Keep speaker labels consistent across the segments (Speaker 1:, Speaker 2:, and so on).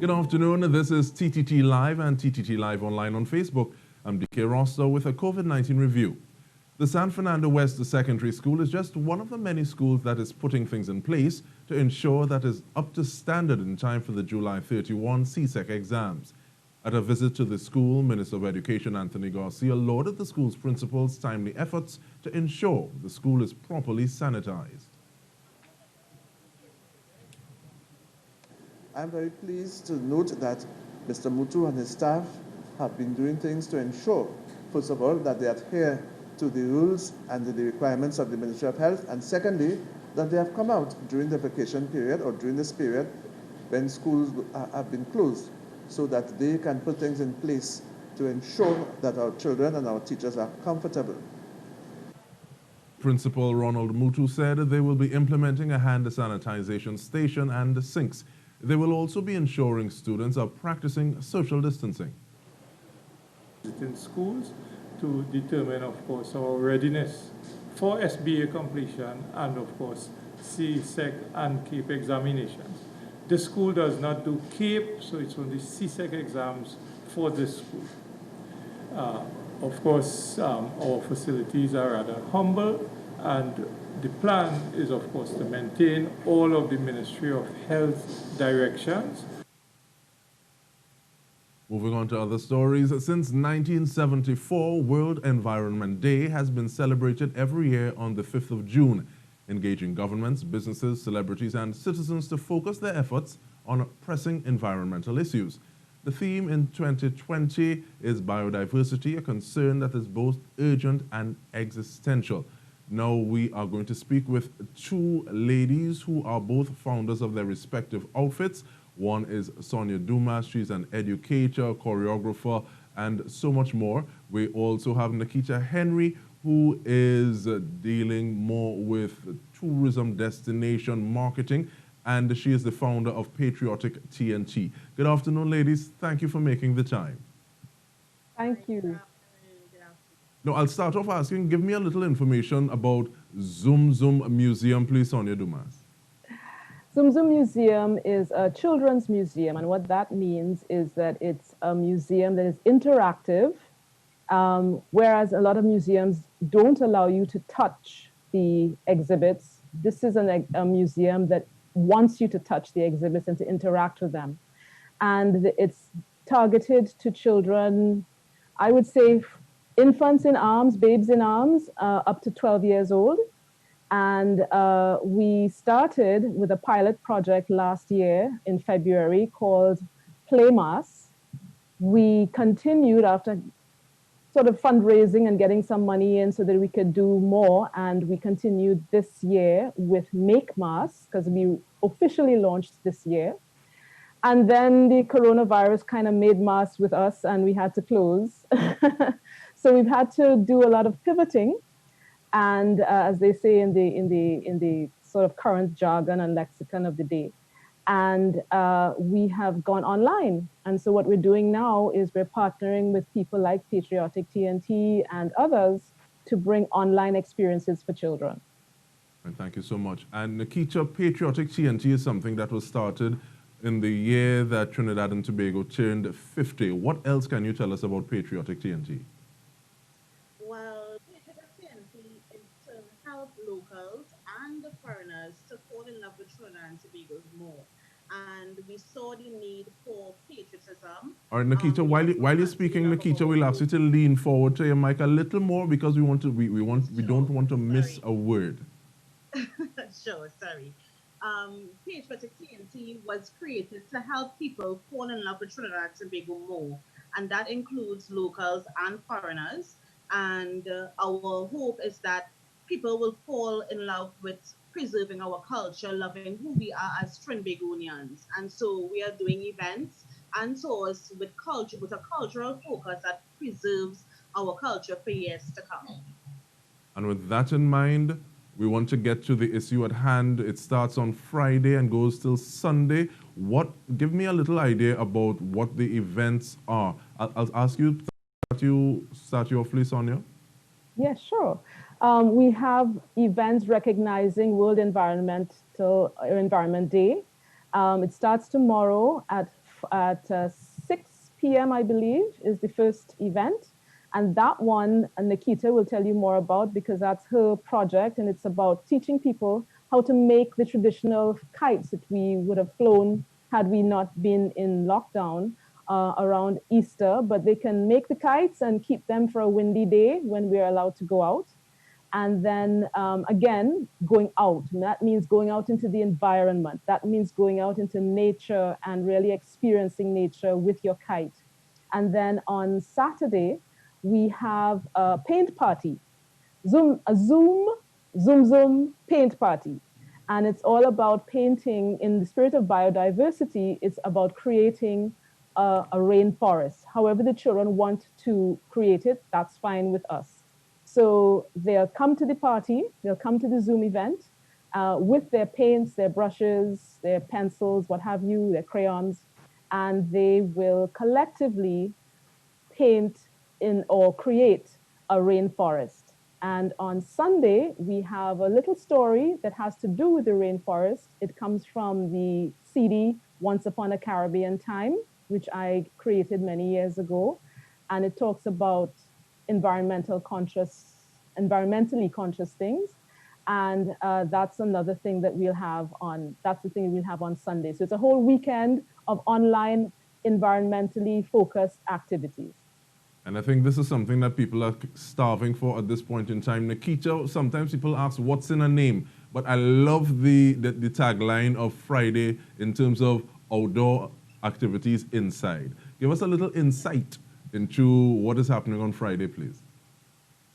Speaker 1: Good afternoon. This is TTT Live and TTT Live Online on Facebook. I'm Dike Rostant with a COVID-19 review. The San Fernando West Secondary School is just one of the many schools that is putting things in place to ensure that is up to standard in time for the July 31 CSEC exams. At a visit to the school, Minister of Education Anthony Garcia lauded the school's principal's timely efforts to ensure the school is properly sanitized.
Speaker 2: I'm very pleased to note that Mr. Mutu and his staff have been doing things to ensure, first of all, that they adhere to the rules and the requirements of the Ministry of Health, and secondly, that they have come out during the vacation period or during this period when schools have been closed, so that they can put things in place to ensure that our children and our teachers are comfortable.
Speaker 1: Principal Ronald Mutu said they will be implementing a hand sanitization station and sinks. They will also be ensuring students are practicing social distancing.
Speaker 3: In schools to determine, of course, our readiness for SBA completion and, of course, CSEC and CAPE examinations. The school does not do CAPE, so it's only CSEC exams for this school. Of course, our facilities are rather humble, and the plan is, of course, to maintain all of the Ministry of Health directions.
Speaker 1: Moving on to other stories, since 1974, World Environment Day has been celebrated every year on the 5th of June, engaging governments, businesses, celebrities, and citizens to focus their efforts on pressing environmental issues. The theme in 2020 is biodiversity, a concern that is both urgent and existential. Now we are going to speak with two ladies who are both founders of their respective outfits. One is Sonia Dumas. She's an educator, choreographer, and so much more. We also have Nikita Henry, who is dealing more with tourism destination marketing, and she is the founder of Patriotic TNT. Good afternoon, ladies. Thank you for making the time.
Speaker 4: Thank you.
Speaker 1: Now, I'll start off asking, give me a little information about Zoom Zoom Museum, please, Sonia Dumas.
Speaker 4: Zoom Zoom Museum is a children's museum, and what that means is that it's a museum that is interactive, whereas a lot of museums don't allow you to touch the exhibits. This is a museum that wants you to touch the exhibits and to interact with them. And it's targeted to children, I would say, infants in arms, babes in arms, up to 12 years old. And we started with a pilot project last year in February called Play Mass. We continued after sort of fundraising and getting some money in so that we could do more. And we continued this year with Make Mass, because we officially launched this year. And then the coronavirus kind of made mass with us and we had to close. So we've had to do a lot of pivoting. And as they say in the sort of current jargon and lexicon of the day. And we have gone online. And so what we're doing now is we're partnering with people like Patriotic TNT and others to bring online experiences for children.
Speaker 1: And thank you so much. And Nikita, Patriotic TNT is something that was started in the year that Trinidad and Tobago turned 50. What else can you tell us about Patriotic TNT?
Speaker 5: Well, Patriotic TNT is to help locals and the foreigners to fall in love with Trinidad and Tobago more. And we saw the need for patriotism.
Speaker 1: All right, Nikita, while you're speaking, Nikita, we'll ask you to lean forward to your mic a little more because we don't want to miss a word.
Speaker 5: Sure, sorry. Patriotic TNT was created to help people fall in love with Trinidad and Tobago more, and that includes locals and foreigners. And our hope is that people will fall in love with preserving our culture, loving who we are as Trinbagonians. And so we are doing events and tours with culture, with a cultural focus that preserves our culture for years to come.
Speaker 1: And with that in mind, we want to get to the issue at hand. It starts on Friday and goes till Sunday. Give me a little idea about what the events are. I'll ask you to start you off, please, Sonia.
Speaker 4: Yeah, sure. We have events recognizing World Environment Day. It starts tomorrow at at 6 p.m., I believe, is the first event. And that one, Nikita will tell you more about because that's her project. And it's about teaching people how to make the traditional kites that we would have flown had we not been in lockdown around Easter. But they can make the kites and keep them for a windy day when we're allowed to go out. And then again, going out. And that means going out into the environment. That means going out into nature and really experiencing nature with your kite. And then on Saturday, we have a paint party, a Zoom paint party. And it's all about painting in the spirit of biodiversity. It's about creating a rainforest. However the children want to create it, that's fine with us. So they'll come to the party, they'll come to the Zoom event with their paints, their brushes, their pencils, what have you, their crayons, and they will collectively paint in or create a rainforest. And on Sunday, we have a little story that has to do with the rainforest. It comes from the CD Once Upon a Caribbean Time, which I created many years ago. And it talks about environmentally conscious things. And that's another thing that we'll have on, that's the thing we'll have on Sunday. So it's a whole weekend of online environmentally focused activities.
Speaker 1: And I think this is something that people are starving for at this point in time. Nikita, sometimes people ask, what's in a name? But I love the tagline of Friday in terms of outdoor activities inside. Give us a little insight into what is happening on Friday, please.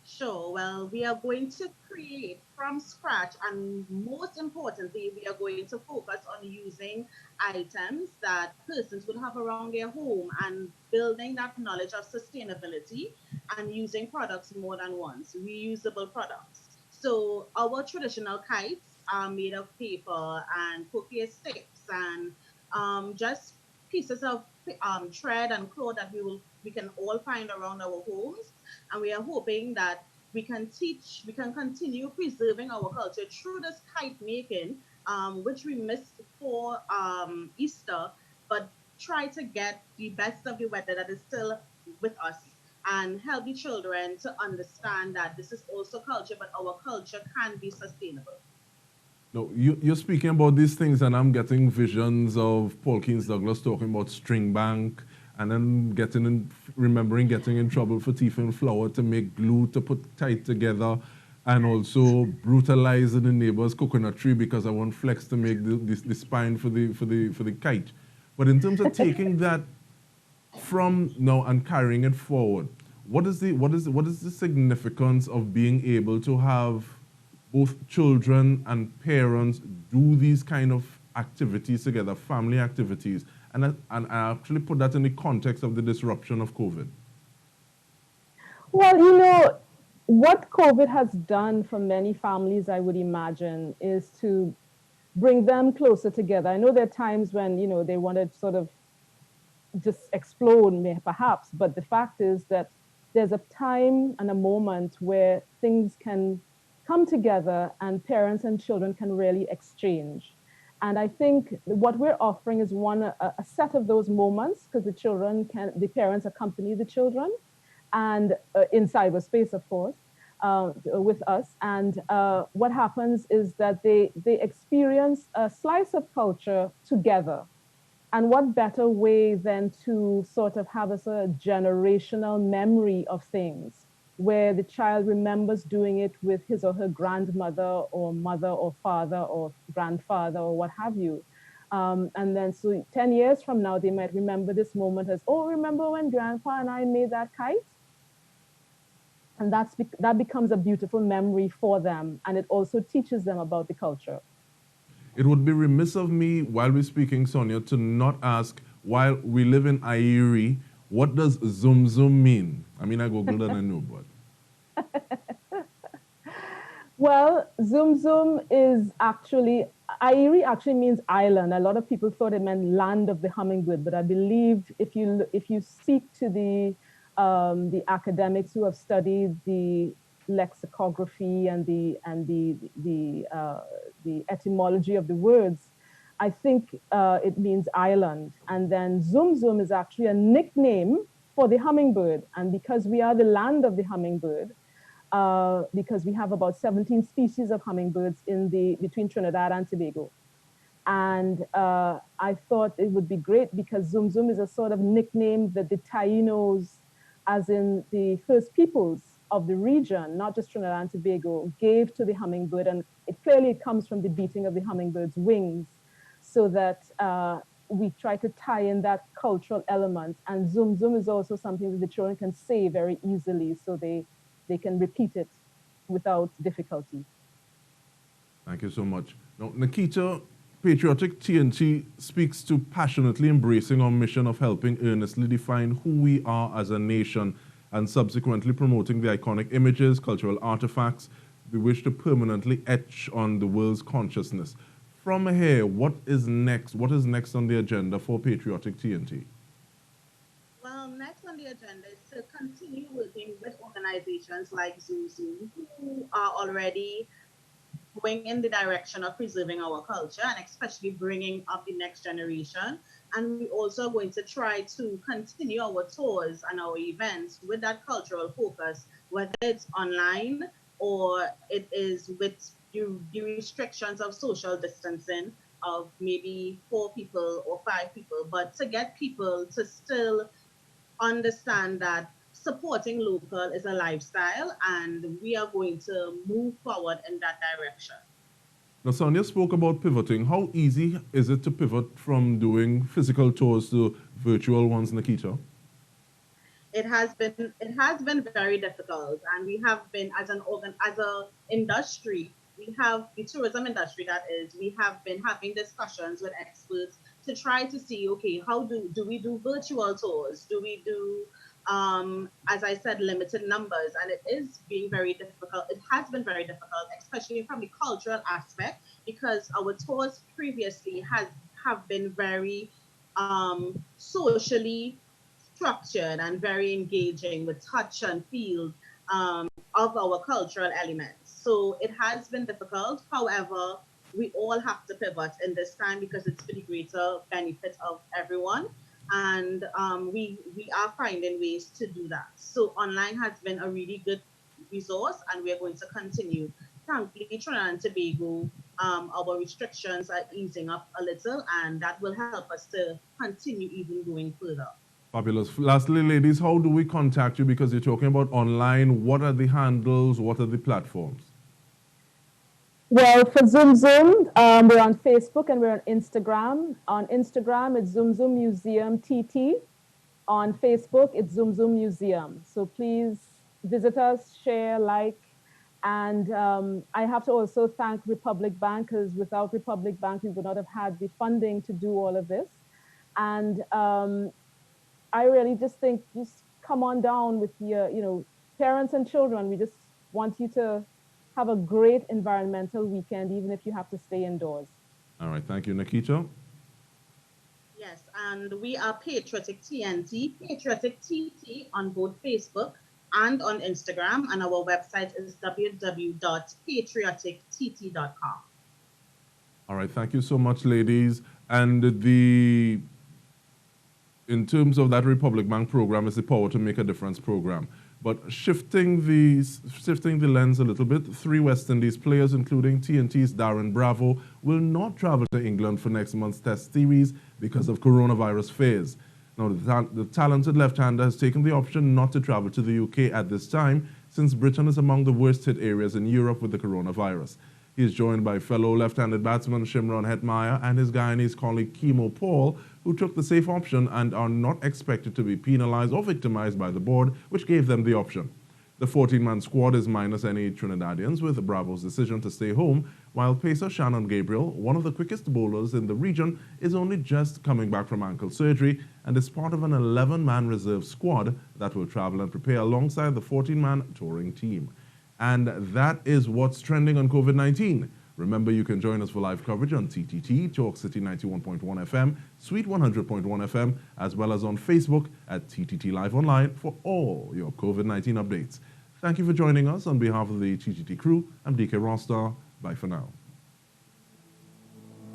Speaker 5: Sure. Well, we are going to create from scratch, and most importantly, we are going to focus on using items that persons would have around their home and building that knowledge of sustainability and using products more than once, reusable products. So our traditional kites are made of paper and croquet sticks and just pieces of thread and cloth that we can all find around our homes, and we are hoping that we can continue preserving our culture through this kite making, which we missed for Easter, but try to get the best of the weather that is still with us and help the children to understand that this is also culture, but our culture can be sustainable.
Speaker 1: No, you're speaking about these things, and I'm getting visions of Paul Keynes Douglas talking about string bank, and then remembering getting in trouble for teeth and flour to make glue to put tight together, and also brutalizing the neighbor's coconut tree because I want flex to make the spine for the kite. But in terms of taking that from now and carrying it forward, what is the significance of being able to have both children and parents do these kind of activities together, family activities, and I actually put that in the context of the disruption of COVID?
Speaker 4: Well, you know, what COVID has done for many families, I would imagine, is to bring them closer together. I know there are times when, you know, they want to sort of just explode, perhaps, but the fact is that there's a time and a moment where things can come together and parents and children can really exchange. And I think what we're offering is a set of those moments, because the parents accompany the children, and in cyberspace, of course, with us. And what happens is that they experience a slice of culture together. And what better way than to sort of have a sort of generational memory of things, where the child remembers doing it with his or her grandmother or mother or father or grandfather or what have you. And then so 10 years from now, they might remember this moment as, oh, remember when grandpa and I made that kite? And that becomes a beautiful memory for them. And it also teaches them about the culture.
Speaker 1: It would be remiss of me, while we're speaking, Sonia, to not ask, while we live in Airi, what does Zoom Zoom mean? I mean, I Googled and I knew, but.
Speaker 4: Well, Zoom Zoom is actually, Airi actually means island. A lot of people thought it meant land of the hummingbird, but I believe if you speak to the academics who have studied the lexicography and the etymology of the words, I think it means island. And then Zoom Zoom is actually a nickname for the hummingbird. And because we are the land of the hummingbird, because we have about 17 species of hummingbirds between Trinidad and Tobago. And I thought it would be great because Zoom Zoom is a sort of nickname that the Tainos, as in the first peoples of the region, not just Trinidad and Tobago, gave to the hummingbird. And it clearly comes from the beating of the hummingbird's wings, so that we try to tie in that cultural element. And Zoom Zoom is also something that the children can say very easily, so they can repeat it without difficulty.
Speaker 1: Thank you so much. Now, Nikita, Patriotic TNT speaks to passionately embracing our mission of helping earnestly define who we are as a nation and subsequently promoting the iconic images, cultural artifacts we wish to permanently etch on the world's consciousness. From here, what is next? What is next on the agenda for Patriotic TNT?
Speaker 5: Well, next on the agenda is to continue working with organizations like Zoom Zoom, who are already going in the direction of preserving our culture and especially bringing up the next generation. And we're also going to try to continue our tours and our events with that cultural focus, whether it's online or it is with the restrictions of social distancing of maybe 4 people or 5 people, but to get people to still understand that supporting local is a lifestyle, and we are going to move forward in that direction.
Speaker 1: Now, Sonia spoke about pivoting. How easy is it to pivot from doing physical tours to virtual ones, Nikita?
Speaker 5: It has been very difficult, and we have been as an industry, we have the tourism industry, that is, we have been having discussions with experts to try to see, okay, how do we do virtual tours? Do we do as I said, limited numbers, and it is being very difficult. It has been very difficult, especially from the cultural aspect, because our tours previously have been very socially structured and very engaging with touch and feel of our cultural elements. So it has been difficult. However, we all have to pivot in this time because it's for the greater benefit of everyone. And we are finding ways to do that. So online has been a really good resource, and we are going to continue. Thankfully, Trinidad and Tobago, our restrictions are easing up a little, and that will help us to continue even going further.
Speaker 1: Fabulous. Lastly, ladies, how do we contact you? Because you're talking about online. What are the handles? What are the platforms?
Speaker 4: Well, for Zoom Zoom, we're on Facebook and we're on Instagram. On Instagram, it's Zoom Zoom Museum TT. On Facebook, it's Zoom Zoom Museum. So please visit us, share, like. And I have to also thank Republic Bank, because without Republic Bank, we would not have had the funding to do all of this. And I really just think, just come on down with your, parents and children. We just want you to have a great environmental weekend, even if you have to stay indoors.
Speaker 1: All right. Thank you, Nikita.
Speaker 5: Yes, and we are Patriotic TNT, Patriotic TT on both Facebook and on Instagram, and our website is www.patriotictt.com.
Speaker 1: All right. Thank you so much, ladies. And in terms of that Republic Bank program, it's the Power to Make a Difference program. But shifting the lens a little bit, 3 West Indies players, including TNT's Darren Bravo, will not travel to England for next month's Test series because of coronavirus fears. Now, the talented left-hander has taken the option not to travel to the UK at this time, since Britain is among the worst-hit areas in Europe with the coronavirus. He is joined by fellow left-handed batsman Shimron Hetmeyer and his Guyanese colleague Kimo Paul, who took the safe option and are not expected to be penalized or victimized by the board, which gave them the option. The 14-man squad is minus any Trinidadians, with Bravo's decision to stay home, while pacer Shannon Gabriel, one of the quickest bowlers in the region, is only just coming back from ankle surgery and is part of an 11-man reserve squad that will travel and prepare alongside the 14-man touring team. And that is what's trending on COVID-19. Remember, you can join us for live coverage on TTT, Talk City 91.1 FM, Sweet 100.1 FM, as well as on Facebook at TTT Live Online for all your COVID-19 updates. Thank you for joining us. On behalf of the TTT crew, I'm Dike Rostant. Bye for now.